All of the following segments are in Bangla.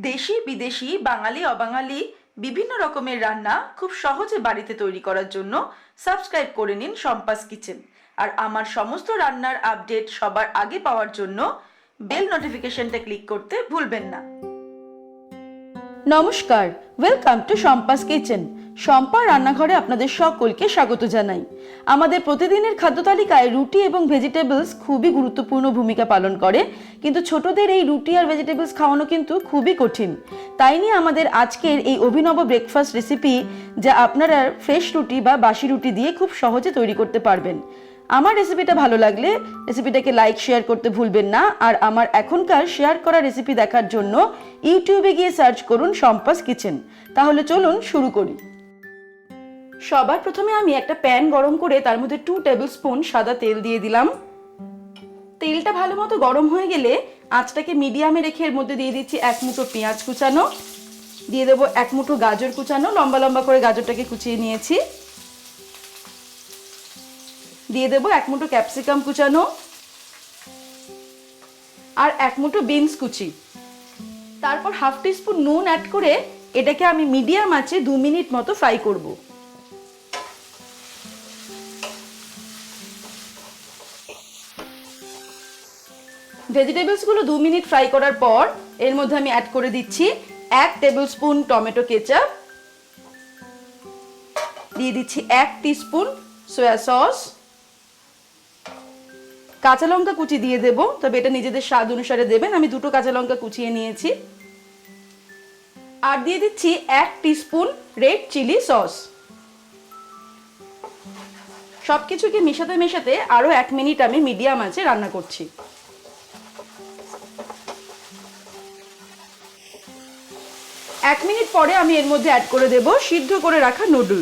দেশি বিদেশি বাঙালি অবাঙালি বিভিন্ন রকমের রান্না খুব সহজে বাড়িতে তৈরি করার জন্য সাবস্ক্রাইব করে নিন শম্পাস কিচেন। আর আমার সমস্ত রান্নার আপডেট সবার আগে পাওয়ার জন্য বেল নোটিফিকেশনটা ক্লিক করতে ভুলবেন না। নমস্কার, welcome to Shampa's kitchen. Shampa রান্নাঘরে আপনাদের সকলকে স্বাগত জানাই। আমাদের প্রতিদিনের খাদ্য তালিকায় রুটি এবং ভেজিটেবলস খুবই গুরুত্বপূর্ণ ভূমিকা পালন করে, কিন্তু ছোটদের এই রুটি আর ভেজিটেবলস খাওয়ানো কিন্তু খুবই কঠিন। তাই নিয়ে আমাদের আজকের এই অভিনব ব্রেকফাস্ট রেসিপি, যা আপনারা ফ্রেশ রুটি বা বাসি রুটি দিয়ে খুব সহজে তৈরি করতে পারবেন। আমার রেসিপিটা ভালো লাগলে রেসিপিটাকে লাইক শেয়ার করতে ভুলবেন না। আর আমার এখনকার শেয়ার করা রেসিপি দেখার জন্য ইউটিউবে গিয়ে সার্চ করুন শম্পাস কিচেন। তাহলে চলুন শুরু করি। সবার প্রথমে আমি একটা প্যান গরম করে তার মধ্যে 2 টেবিল স্পুন সাদা তেল দিয়ে দিলাম। তেলটা ভালো মতো গরম হয়ে গেলে আঁচটাকে মিডিয়ামে রেখে এর মধ্যে দিয়ে দিচ্ছি 1 মুঠো পেঁয়াজ কুচানো, দিয়ে দেবো 1 মুঠো গাজর কুচানো, লম্বা লম্বা করে গাজরটাকে কুচিয়ে নিয়েছি। দিয়ে দেবো 1 মুঠো ক্যাপসিকাম কুচানো আর 1 মুঠো বিনস কুচি। তারপর হাফ টিস্পুন নুন অ্যাড করে এটাকে আমি মিডিয়াম আঁচে 2 মিনিট মতো ফ্রাই করব। ভেজিটেবলসগুলো 2 মিনিট ফ্রাই করার পর এর মধ্যে আমি অ্যাড করে দিচ্ছি 1 টেবিল স্পুন টমেটো কেচাপ, দিয়ে দিচ্ছি 1 টিস্পুন সয়া সস, কাঁচা লঙ্কা কুচি দিয়ে দেবো, তবে এটা নিজেদের স্বাদ অনুসারে দেবেন। আমি 2টো কাঁচা লঙ্কা কুচিয়ে নিয়েছি। আর দিয়ে দিচ্ছি 1 টিস্পুন রেড চিলি সস। সবকিছুকে মেশাতে মেশাতে আরো 1 মিনিট আমি মিডিয়াম আঁচে রান্না করছি। 1 মিনিট পরে আমি এর মধ্যে অ্যাড করে দেব সিদ্ধ করে রাখা নুডল।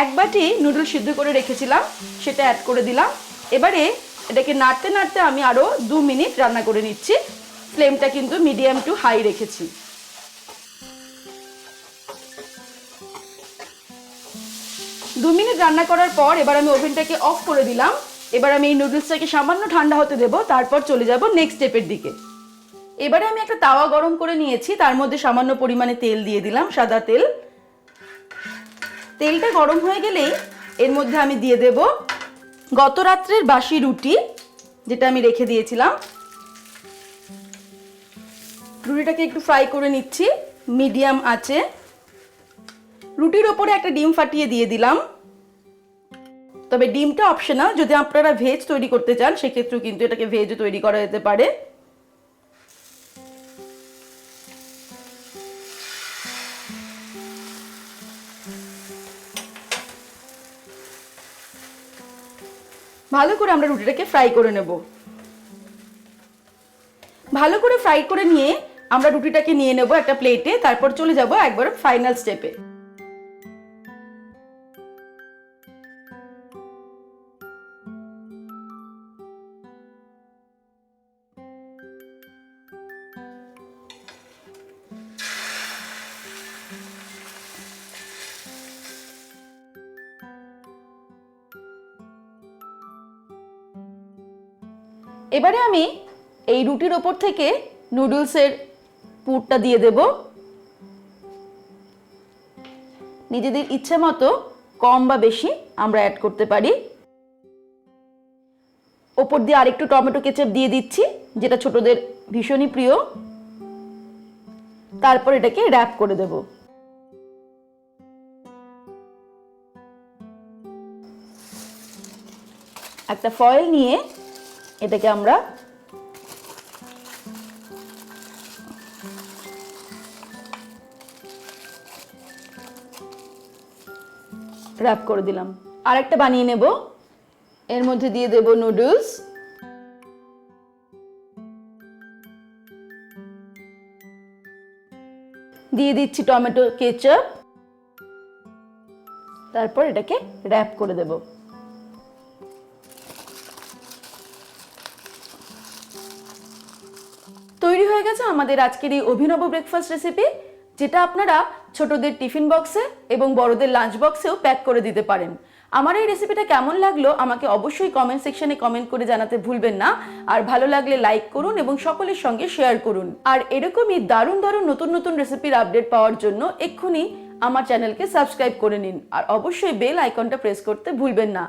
এক বাটি নুডল সিদ্ধ করে রেখেছিলাম, সেটা অ্যাড করে দিলাম। এবারে এটাকে নাড়তে নাড়তে আমি আরো 2 মিনিট রান্না করে নিচ্ছি। ফ্লেমটা কিন্তু মিডিয়াম টু হাই রেখেছি। 2 মিনিট রান্না করার পর এবার আমি ওভেনটাকে অফ করে দিলাম। এবার আমি এই নুডলসটাকে সামান্য ঠান্ডা হতে দেব, তারপর চলে যাব নেক্সট স্টেপের দিকে। এবারে আমি একটা তাওয়া গরম করে নিয়েছি, তার মধ্যে সামান্য পরিমাণে তেল দিয়ে দিলাম, সাদা তেল। তেলটা গরম হয়ে গেলেই এর মধ্যে আমি দিয়ে দেব গত রাত্রের বাসি রুটি, যেটা আমি রেখে দিয়েছিলাম। রুটিটাকে একটু ফ্রাই করে নিচ্ছি মিডিয়াম আঁচে। রুটির ওপরে একটা ডিম ফাটিয়ে দিয়ে দিলাম, তবে ডিমটা অপশনাল। যদি আপনারা ভেজ তৈরি করতে চান সেক্ষেত্রেও কিন্তু এটাকে ভেজও তৈরি করা যেতে পারে। ভালো করে আমরা রুটিটাকে ফ্রাই করে নেব। ভালো করে ফ্রাই করে নিয়ে আমরা রুটিটাকে নিয়ে নেব একটা প্লেটে, তারপর চলে যাব একবার ফাইনাল স্টেপে। এবারে আমি এই রুটির ওপর থেকে নুডলসের পুরটা দিয়ে দেব। নিজেদের ইচ্ছে মতো কম বা বেশি আমরা অ্যাড করতে পারি। ওপর দিয়ে আরেকটু টমেটো কেচাপ দিয়ে দিচ্ছি, যেটা ছোটদের ভীষণই প্রিয়। তারপর এটাকে র্যাপ করে দেব। একটা ফয়েল নিয়ে এটাকে আমরা র্যাপ করে দিলাম। আরেকটা বানিয়ে নেব। এর মধ্যে দিয়ে দেব নুডলস, দিয়ে দিচ্ছি টমেটো কেচাপ, তারপর এটাকে র্যাপ করে দেব। তৈরি হয়ে গেছে আমাদের আজকের এই অভিনব ব্রেকফাস্ট রেসিপি, যেটা আপনারা ছোটদের টিফিন বক্সে এবং বড়দের লাঞ্চ বক্সেও প্যাক করে দিতে পারেন। আমার এই রেসিপিটা কেমন লাগলো আমাকে অবশ্যই কমেন্ট সেকশনে কমেন্ট করে জানাতে ভুলবেন না। আর ভালো লাগলে লাইক করুন এবং সকলের সঙ্গে শেয়ার করুন। আর এরকমই দারুণ দারুণ নতুন নতুন রেসিপির আপডেট পাওয়ার জন্য এক্ষুনি আমার চ্যানেলকে সাবস্ক্রাইব করে নিন। আর অবশ্যই বেল আইকনটা প্রেস করতে ভুলবেন না।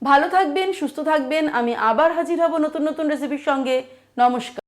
ভালো থাকবেন, সুস্থ থাকবেন। আমি আবার হাজির হব নতুন নতুন রেসিপির সঙ্গে। নমস্কার।